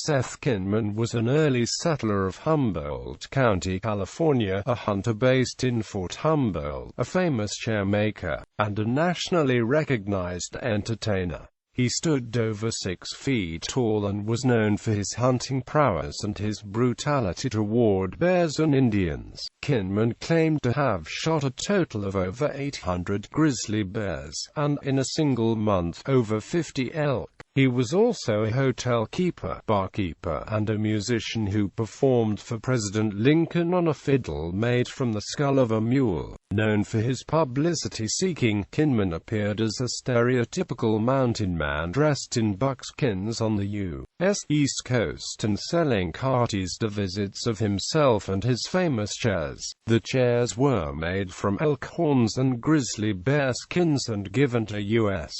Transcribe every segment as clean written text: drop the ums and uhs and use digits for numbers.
Seth Kinman was an early settler of Humboldt County, California, a hunter based in Fort Humboldt, a famous chair maker, and a nationally recognized entertainer. He stood over 6 feet tall and was known for his hunting prowess and his brutality toward bears and Indians. Kinman claimed to have shot a total of over 800 grizzly bears, and in a single month, over 50 elk. He was also a hotel keeper, barkeeper, and a musician who performed for President Lincoln on a fiddle made from the skull of a mule. Known for his publicity-seeking, Kinman appeared as a stereotypical mountain man dressed in buckskins on the U.S. East Coast and selling cartes de visits of himself and his famous chairs. The chairs were made from elk horns and grizzly bear skins and given to U.S.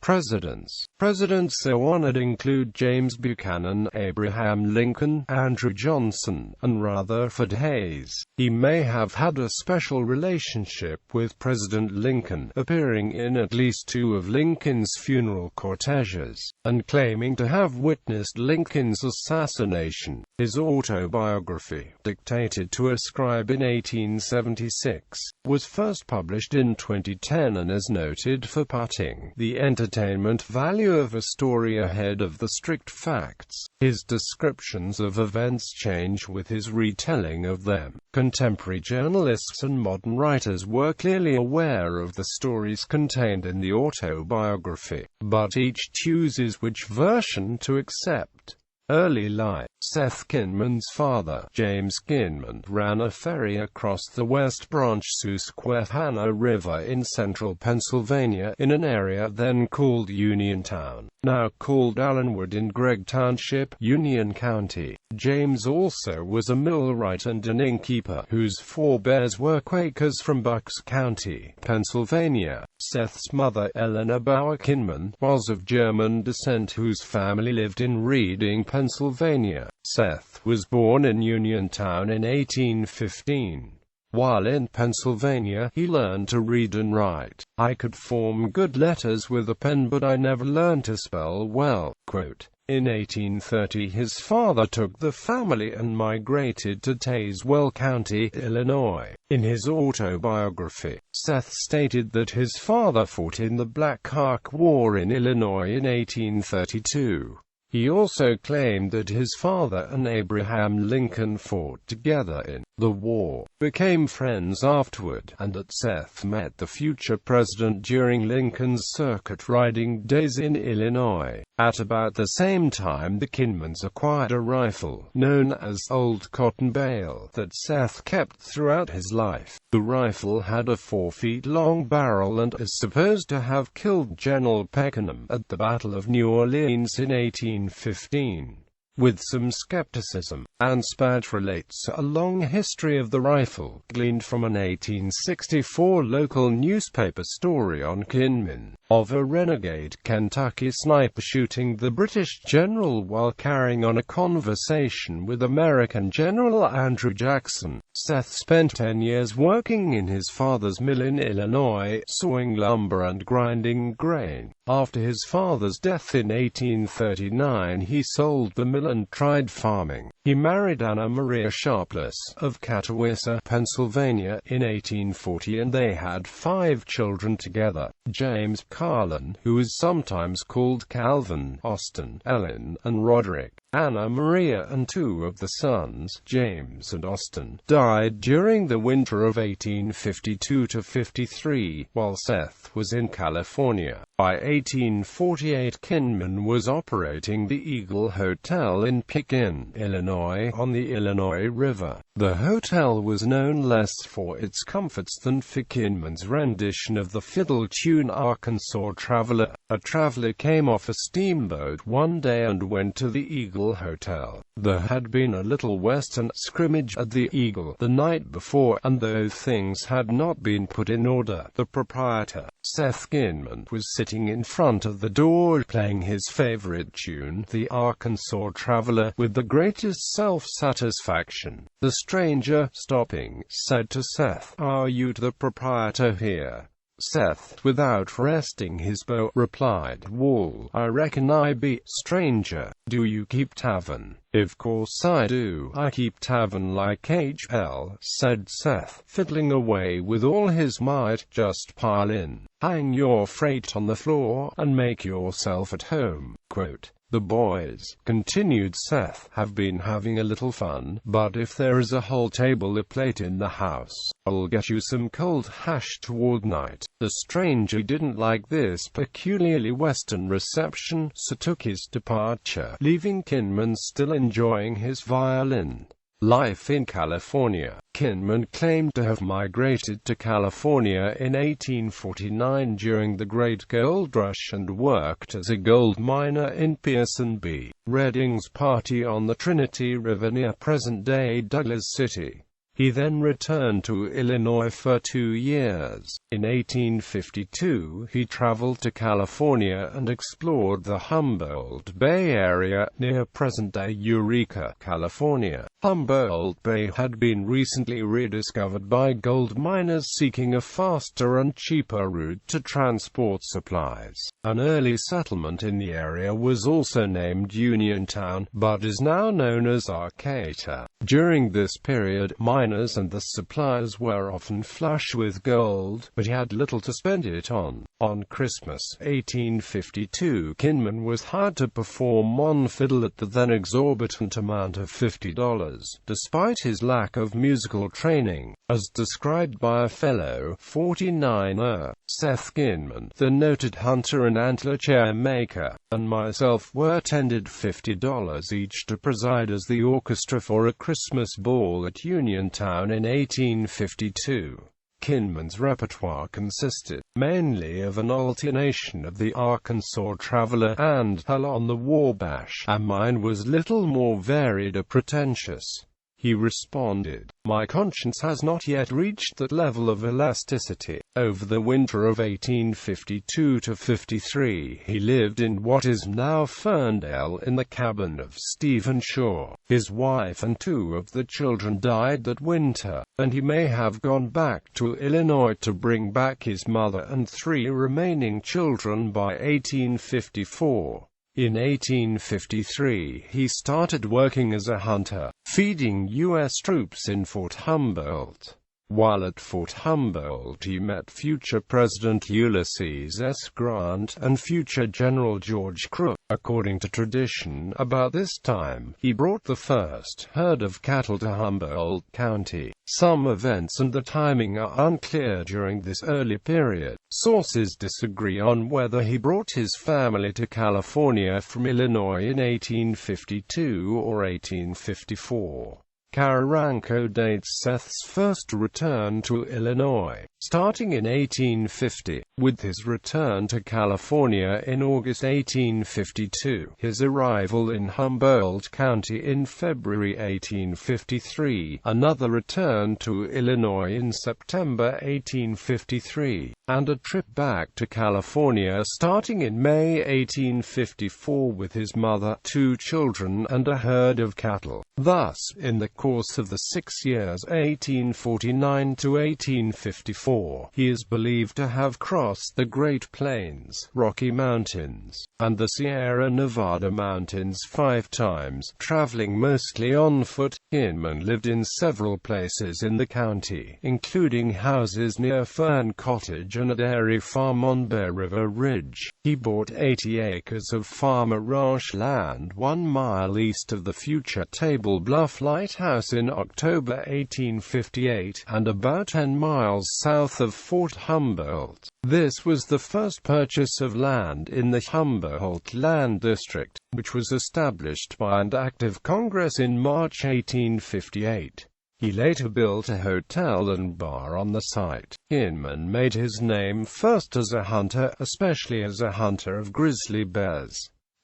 presidents. Presidents so honored include James Buchanan, Abraham Lincoln, Andrew Johnson, and Rutherford Hayes. He may have had a special relationship with President Lincoln, appearing in at least 2 of Lincoln's funeral corteges, and claiming to have witnessed Lincoln's assassination. His autobiography, dictated to a scribe in 1876, was first published in 2010 and is noted for putting the entertainment value of a story ahead of the strict facts. His descriptions of events change with his retelling of them. Contemporary journalists and modern writers were clearly aware of the stories contained in the autobiography, but each chooses which version to accept. Early life. Seth Kinman's father, James Kinman, ran a ferry across the West Branch Susquehanna River in central Pennsylvania, in an area then called Uniontown, now called Allenwood in Gregg Township, Union County. James also was a millwright and an innkeeper, whose forebears were Quakers from Bucks County, Pennsylvania. Seth's mother, Eleanor Bauer Kinman, was of German descent whose family lived in Reading, Pennsylvania. Seth was born in Uniontown in 1815. While in Pennsylvania, he learned to read and write. "I could form good letters with a pen, but I never learned to spell well." Quote. In 1830 his father took the family and migrated to Tazewell County, Illinois. In his autobiography, Seth stated that his father fought in the Black Hawk War in Illinois in 1832. He also claimed that his father and Abraham Lincoln fought together in the war, became friends afterward, and that Seth met the future president during Lincoln's circuit riding days in Illinois. At about the same time, the Kinmans acquired a rifle, known as Old Cotton Bale, that Seth kept throughout his life. The rifle had a 4-foot-long barrel and is supposed to have killed General Pakenham at the Battle of New Orleans in 1815. With some skepticism, Armstead relates a long history of the rifle, gleaned from an 1864 local newspaper story on Kinman, of a renegade Kentucky sniper shooting the British general while carrying on a conversation with American General Andrew Jackson. Seth spent 10 years working in his father's mill in Illinois, sawing lumber and grinding grain. After his father's death in 1839, he sold the mill and tried farming. He married Anna Maria Sharpless, of Catawissa, Pennsylvania, in 1840 and they had 5 children together: James Carlin, who is sometimes called Calvin, Austin, Ellen, and Roderick. Anna Maria and 2 of the sons, James and Austin, died during the winter of 1852–53, while Seth was in California. By 1848, Kinman was operating the Eagle Hotel in Pekin, Illinois, on the Illinois River. The hotel was known less for its comforts than for Kinman's rendition of the fiddle tune Arkansas Traveler. A traveler came off a steamboat one day and went to the Eagle Hotel. There had been a little western scrimmage at the Eagle the night before, and though things had not been put in order, the proprietor, Seth Kinman, was sitting in front of the door playing his favorite tune, the Arkansas Traveler, with the greatest self-satisfaction. The stranger, stopping, said to Seth, "Are you the proprietor here?" Seth, without resting his bow, replied, "Wall, I reckon I be. Stranger, do you keep tavern?" "Of course I do, I keep tavern like H.L.," said Seth, fiddling away with all his might. "Just pile in, hang your freight on the floor, and make yourself at home." Quote, "The boys," continued Seth, "have been having a little fun, but if there is a whole table a plate in the house, I'll get you some cold hash toward night." The stranger didn't like this peculiarly Western reception, so took his departure, leaving Kinman still enjoying his violin. Life in California. Kinman claimed to have migrated to California in 1849 during the Great Gold Rush and worked as a gold miner in Pearson B. Redding's party on the Trinity River near present-day Douglas City. He then returned to Illinois for 2 years. In 1852, he traveled to California and explored the Humboldt Bay area, near present-day Eureka, California. Humboldt Bay had been recently rediscovered by gold miners seeking a faster and cheaper route to transport supplies. An early settlement in the area was also named Uniontown, but is now known as Arcata. During this period, miners and the suppliers were often flush with gold, but he had little to spend it on. On Christmas 1852, Kinman was hired to perform on fiddle at the then exorbitant amount of $50. Despite his lack of musical training, as described by a fellow 49er, Seth Kinman, the noted hunter and antler chair maker, and myself were tendered $50 each to preside as the orchestra for a Christmas ball at Uniontown in 1852. Kinman's repertoire consisted mainly of an alternation of the Arkansas Traveler and Hull on the Wabash, and mine was little more varied or pretentious. He responded, "My conscience has not yet reached that level of elasticity." Over the winter of 1852 to 53, he lived in what is now Ferndale in the cabin of Stephen Shaw. His wife and 2 of the children died that winter, and he may have gone back to Illinois to bring back his mother and 3 remaining children by 1854. In 1853, he started working as a hunter, feeding U.S. troops in Fort Humboldt. While at Fort Humboldt, he met future President Ulysses S. Grant and future General George Crook. According to tradition, about this time, he brought the first herd of cattle to Humboldt County. Some events and the timing are unclear during this early period. Sources disagree on whether he brought his family to California from Illinois in 1852 or 1854. Karanko dates Seth's first return to Illinois, starting in 1850, with his return to California in August 1852, his arrival in Humboldt County in February 1853, another return to Illinois in September 1853, and a trip back to California starting in May 1854 with his mother, 2 children and a herd of cattle. Thus, in the course of the 6 years 1849 to 1854, he is believed to have crossed the Great Plains, Rocky Mountains, and the Sierra Nevada mountains 5 times, traveling mostly on foot. Kinman lived in several places in the county, including houses near Fern Cottage and a dairy farm on Bear River Ridge. He bought 80 acres of farmer ranch land 1 mile east of the future Table Bluff Lighthouse in October 1858, and about 10 miles south of Fort Humboldt. This was the first purchase of land in the Humboldt Land District, which was established by an act of Congress in March 1858. He later built a hotel and bar on the site. Kinman made his name first as a hunter, especially as a hunter of grizzly bears.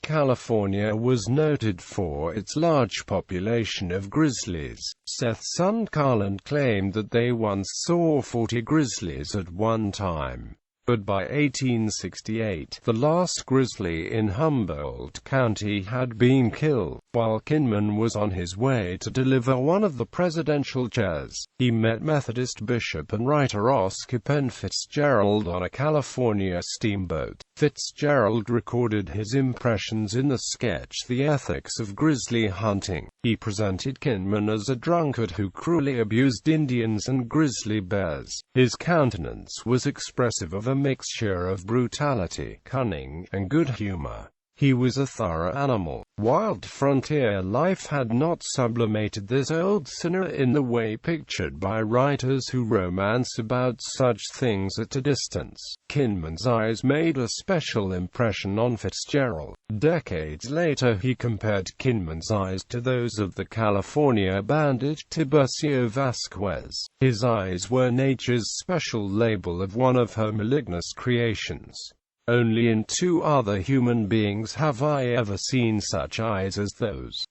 California was noted for its large population of grizzlies. Seth's son Carlin claimed that they once saw 40 grizzlies at one time. But by 1868, the last grizzly in Humboldt County had been killed. While Kinman was on his way to deliver one of the presidential chairs, he met Methodist bishop and writer Oscar Penn Fitzgerald on a California steamboat. Fitzgerald recorded his impressions in the sketch The Ethics of Grizzly Hunting. He presented Kinman as a drunkard who cruelly abused Indians and grizzly bears. His countenance was expressive of a mixture of brutality, cunning, and good humor. He was a thorough animal. Wild frontier life had not sublimated this old sinner in the way pictured by writers who romance about such things at a distance. Kinman's eyes made a special impression on Fitzgerald. Decades later he compared Kinman's eyes to those of the California bandit Tiburcio Vasquez. His eyes were nature's special label of one of her malignant creations. Only in two other human beings have I ever seen such eyes as those.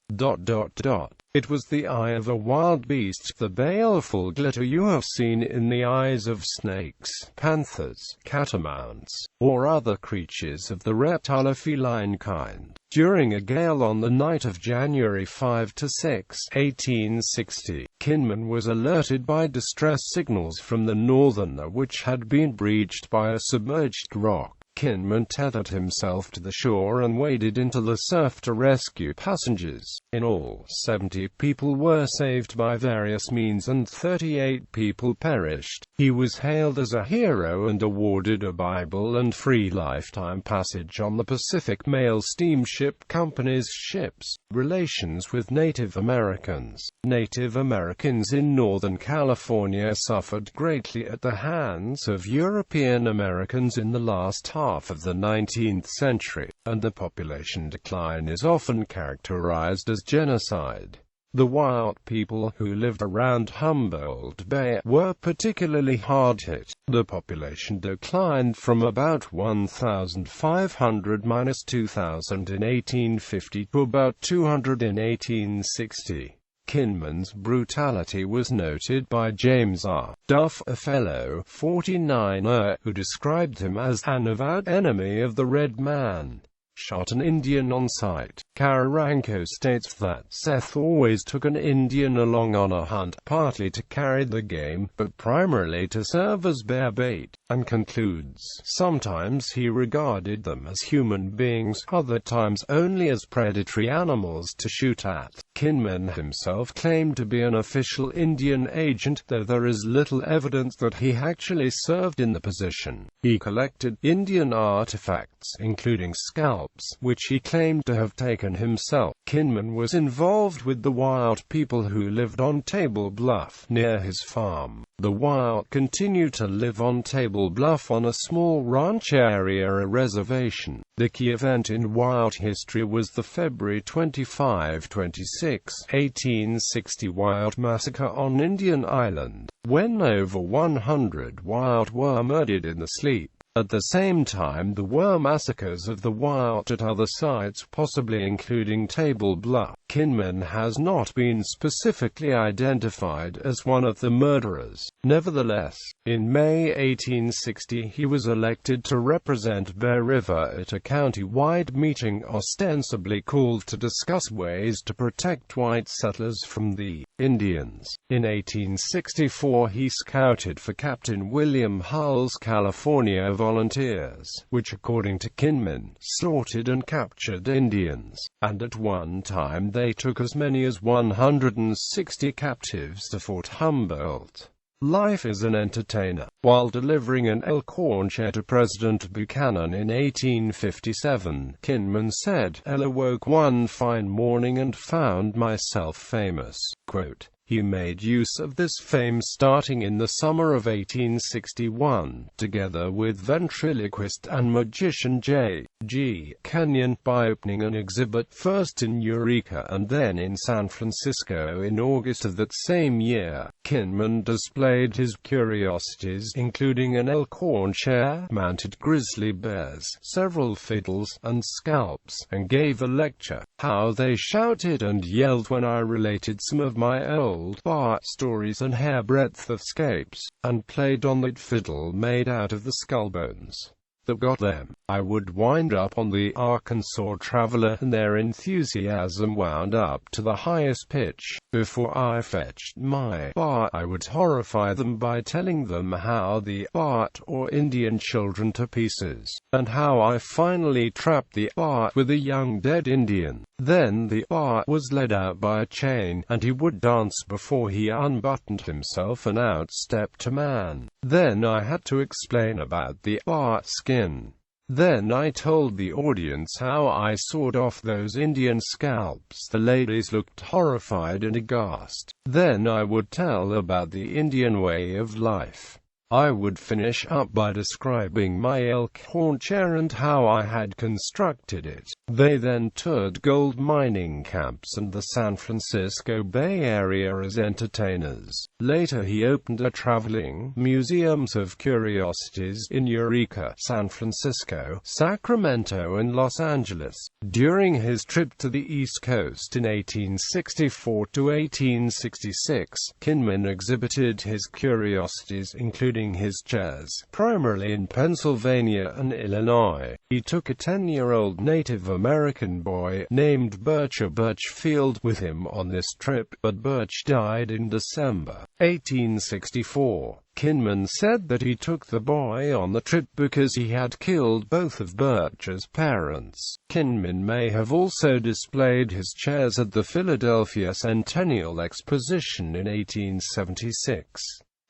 It was the eye of a wild beast, the baleful glitter you have seen in the eyes of snakes, panthers, catamounts, or other creatures of the reptilo-feline kind. During a gale on the night of January 5–6, 1860, Kinman was alerted by distress signals from the Northerner which had been breached by a submerged rock. Kinman tethered himself to the shore and waded into the surf to rescue passengers. In all, 70 people were saved by various means and 38 people perished. He was hailed as a hero and awarded a Bible and free lifetime passage on the Pacific Mail Steamship Company's ships. Relations with Native Americans. Native Americans in Northern California suffered greatly at the hands of European Americans in the last half of the 19th century, and the population decline is often characterized as genocide. The wild people who lived around Humboldt Bay were particularly hard hit. The population declined from about 1,500–2,000 in 1850 to about 200 in 1860. Kinman's brutality was noted by James R. Duff, a fellow 49er, who described him as an avowed enemy of the red man. Shot an Indian on sight. Carranco states that Seth always took an Indian along on a hunt, partly to carry the game, but primarily to serve as bear bait, and concludes, sometimes he regarded them as human beings, other times only as predatory animals to shoot at. Kinman himself claimed to be an official Indian agent, though there is little evidence that he actually served in the position. He collected Indian artifacts, including scalps, which he claimed to have taken himself. Kinman was involved with the wild people who lived on Table Bluff, near his farm. The wild continue to live on Table Bluff on a small ranch area, a reservation. The key event in wild history was the February 25–26, 1860 wild massacre on Indian Island, when over 100 wild were murdered in the sleep. At the same time, there were massacres of the wild at other sites, possibly including Table Bluff. Kinman has not been specifically identified as one of the murderers. Nevertheless, in May 1860 he was elected to represent Bear River at a county-wide meeting ostensibly called to discuss ways to protect white settlers from the Indians. In 1864 he scouted for Captain William Hull's California Volunteers, which according to Kinman, slaughtered and captured Indians, and at one time they took as many as 160 captives to Fort Humboldt. Life as an entertainer. While delivering an elk chair to President Buchanan in 1857, Kinman said, "I awoke one fine morning and found myself famous." Quote, he made use of this fame starting in the summer of 1861, together with ventriloquist and magician J.G. Kenyon, by opening an exhibit first in Eureka and then in San Francisco in August of that same year. Kinman displayed his curiosities, including an elk chair, mounted grizzly bears, several fiddles, and scalps, and gave a lecture. How they shouted and yelled when I related some of my old told bar stories and hairbreadth escapes, and played on that fiddle made out of the skull bones that got them. I would wind up on the Arkansas Traveler, and their enthusiasm wound up to the highest pitch. Before I fetched my bar, I would horrify them by telling them how the Bart or Indian children to pieces, and how I finally trapped the Bart with a young dead Indian. Then the Bart was led out by a chain, and he would dance before he unbuttoned himself and out stepped a man. Then I had to explain about the Bart skin. Then I told the audience how I sawed off those Indian scalps. The ladies looked horrified and aghast. Then I would tell about the Indian way of life. I would finish up by describing my elk horn chair and how I had constructed it. They then toured gold mining camps and the San Francisco Bay Area as entertainers. Later he opened a traveling museums of curiosities in Eureka, San Francisco, Sacramento and Los Angeles. During his trip to the East Coast in 1864 to 1866, Kinman exhibited his curiosities including his chairs, primarily in Pennsylvania and Illinois. He took a 10-year-old Native American boy named Bircher Birchfield with him on this trip, but Birch died in December 1864. Kinman said that he took the boy on the trip because he had killed both of Birch's parents. Kinman may have also displayed his chairs at the Philadelphia Centennial Exposition in 1876.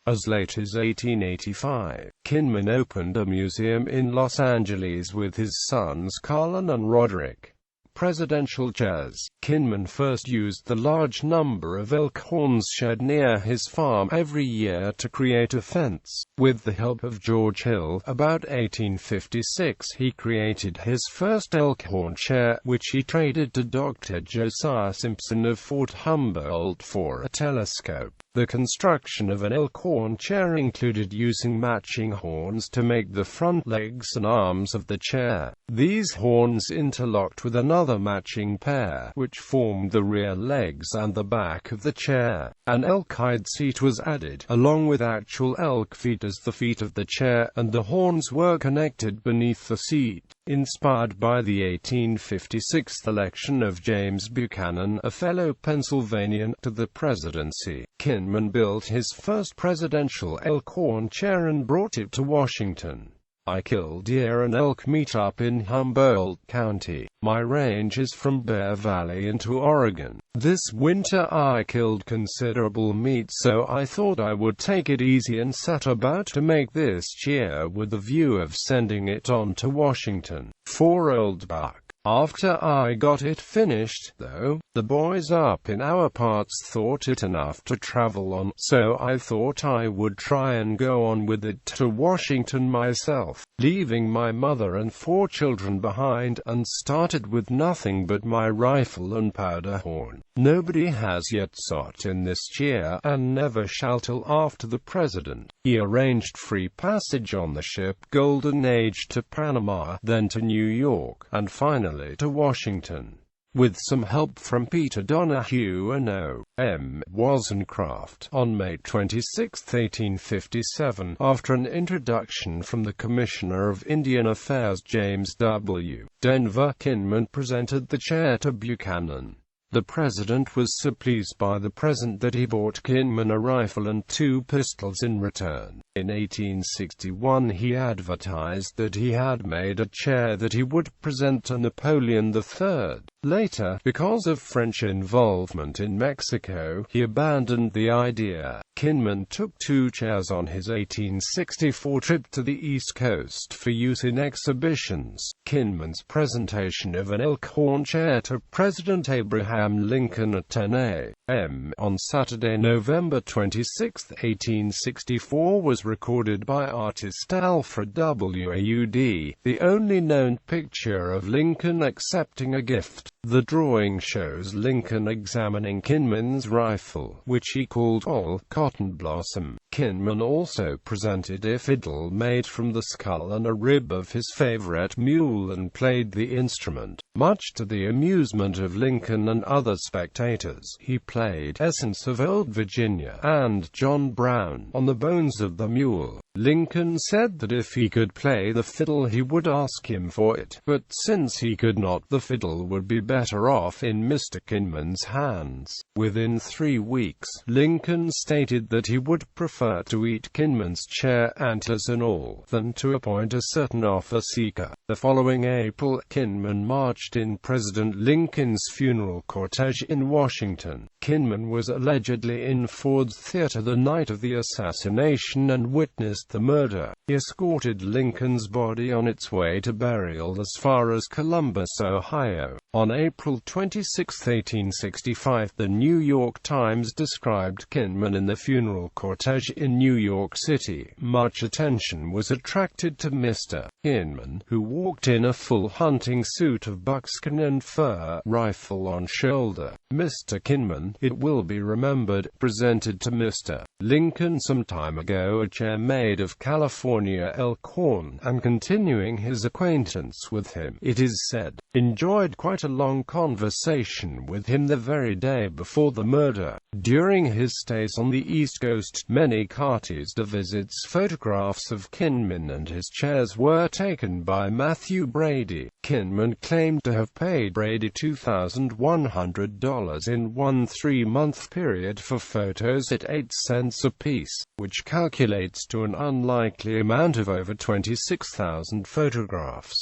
As late as 1885, Kinman opened a museum in Los Angeles with his sons Colin and Roderick. Presidential chairs. Kinman first used the large number of elk horns shed near his farm every year to create a fence. With the help of George Hill, about 1856 he created his first elk horn chair, which he traded to Dr. Josiah Simpson of Fort Humboldt for a telescope. The construction of an elk horn chair included using matching horns to make the front legs and arms of the chair. These horns interlocked with another matching pair, which formed the rear legs and the back of the chair. An elk hide seat was added, along with actual elk feet as the feet of the chair, and the horns were connected beneath the seat. Inspired by the 1856 election of James Buchanan, a fellow Pennsylvanian, to the presidency, Kinman built his first presidential elk horn chair and brought it to Washington. I kill deer and elk meat up in Humboldt County. My range is from Bear Valley into Oregon. This winter I killed considerable meat, so I thought I would take it easy and set about to make this chair with the view of sending it on to Washington. 4-year-old buck. After I got it finished, though, the boys up in our parts thought it enough to travel on, so I thought I would try and go on with it to Washington myself, leaving my mother and 4 children behind, and started with nothing but my rifle and powder horn. Nobody has yet sat in this chair, and never shall till after the president. He arranged free passage on the ship Golden Age to Panama, then to New York, and finally to Washington. With some help from Peter Donahue and O.M. Wozencraft, on May 26, 1857, after an introduction from the Commissioner of Indian Affairs James W. Denver, Kinman presented the chair to Buchanan. The president was so pleased by the present that he bought Kinman a rifle and 2 pistols in return. In 1861 he advertised that he had made a chair that he would present to Napoleon III. Later, because of French involvement in Mexico, he abandoned the idea. Kinman took 2 chairs on his 1864 trip to the East Coast for use in exhibitions. Kinman's presentation of an elk horn chair to President Abraham Lincoln at 10 a.m. on Saturday, November 26, 1864 was recorded by artist Alfred W. Aud, the only known picture of Lincoln accepting a gift. The drawing shows Lincoln examining Kinman's rifle, which he called Old Cotton Blossom. Kinman also presented a fiddle made from the skull and a rib of his favorite mule and played the instrument, much to the amusement of Lincoln and other spectators. He played Essence of Old Virginia and John Brown on the bones of the mule. Lincoln said that if he could play the fiddle he would ask him for it, but since he could not, the fiddle would be better off in Mr. Kinman's hands. Within 3 weeks, Lincoln stated that he would prefer to eat Kinman's chair, antlers and all, than to appoint a certain offer-seeker. The following April, Kinman marched in President Lincoln's funeral cortege in Washington. Kinman was allegedly in Ford's Theater the night of the assassination and witnessed the murder. He escorted Lincoln's body on its way to burial as far as Columbus, Ohio. On April 26, 1865, the New York Times described Kinman in the funeral cortege in New York City. Much attention was attracted to Mr. Kinman, who walked in a full hunting suit of buckskin and fur, rifle on shoulder. Mr. Kinman, it will be remembered, presented to Mr. Lincoln some time ago a chair made of California elk horn, and continuing his acquaintance with him, it is said, enjoyed quite a long conversation with him the very day before the murder. During his stays on the East Coast, many cartes de visits photographs of Kinman and his chairs were taken by Matthew Brady. Kinman claimed to have paid Brady $2,100 in one 3-month period for photos at 8 cents apiece, which calculates to an unlikely amount of over 26,000 photographs.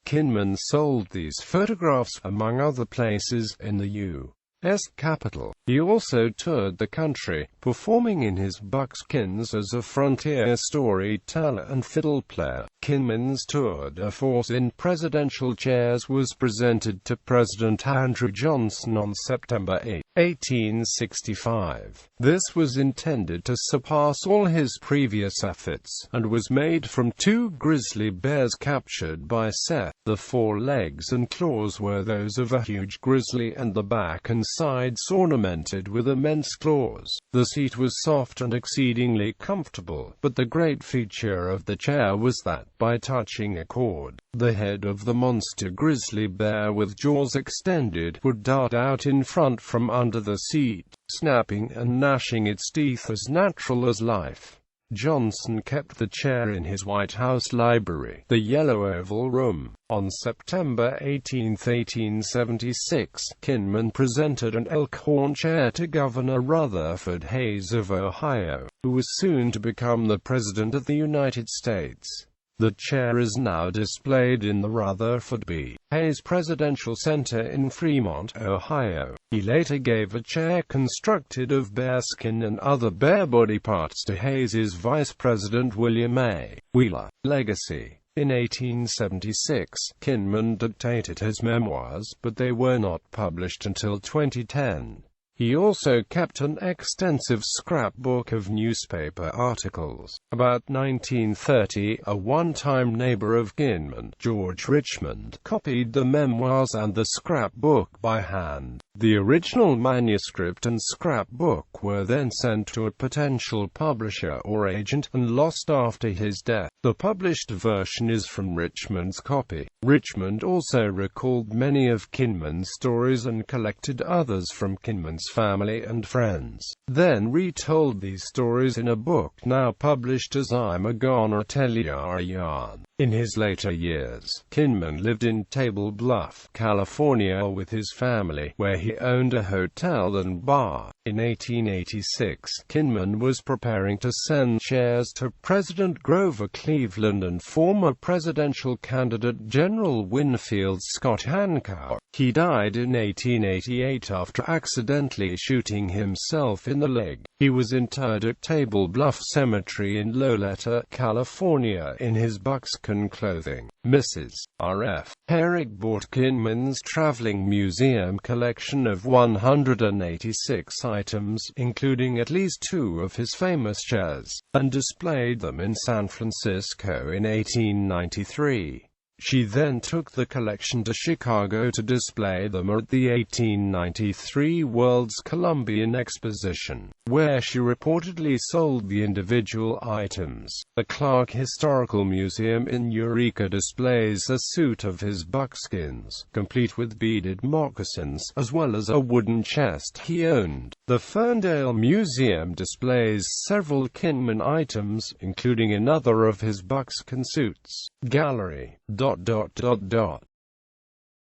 Kinman sold these photographs, among other places, in the U.S. Capitol. He also toured the country, performing in his buckskins as a frontier storyteller and fiddle player. Kinman's tour de force in presidential chairs was presented to President Andrew Johnson on September 8, 1865. This was intended to surpass all his previous efforts, and was made from 2 grizzly bears captured by Seth. The forelegs and claws were those of a huge grizzly, and the back and sides ornamented with immense claws. The seat was soft and exceedingly comfortable, but the great feature of the chair was that, by touching a cord, the head of the monster grizzly bear with jaws extended would dart out in front from under the seat, snapping and gnashing its teeth as natural as life. Johnson kept the chair in his White House library, the Yellow Oval Room. On September 18, 1876, Kinman presented an elk horn chair to Governor Rutherford Hayes of Ohio, who was soon to become the President of the United States. The chair is now displayed in the Rutherford B. Hayes Presidential Center in Fremont, Ohio. He later gave a chair constructed of bearskin and other bear body parts to Hayes's Vice President William A. Wheeler. Legacy. In 1876, Kinman dictated his memoirs, but they were not published until 2010. He also kept an extensive scrapbook of newspaper articles. About 1930, a one-time neighbor of Kinman, George Richmond, copied the memoirs and the scrapbook by hand. The original manuscript and scrapbook were then sent to a potential publisher or agent, and lost after his death. The published version is from Richmond's copy. Richmond also recalled many of Kinman's stories and collected others from Kinman's family and friends, then retold these stories in a book now published as I'm a Gonna Tell Ya a Yarn. In his later years, Kinman lived in Table Bluff, California with his family, where he owned a hotel and bar. In 1886, Kinman was preparing to send chairs to President Grover Cleveland and former presidential candidate General Winfield Scott Hancock. He died in 1888 after accidentally shooting himself in the leg. He was interred at Table Bluff Cemetery in Loleta, California, in his buckskin clothing. Mrs. R.F. Herrick bought Kinman's traveling museum collection of 186 items, including at least 2 of his famous chairs, and displayed them in San Francisco in 1893. She then took the collection to Chicago to display them at the 1893 World's Columbian Exposition, where she reportedly sold the individual items. The Clark Historical Museum in Eureka displays a suit of his buckskins, complete with beaded moccasins, as well as a wooden chest he owned. The Ferndale Museum displays several Kinman items, including another of his buckskin suits. Gallery.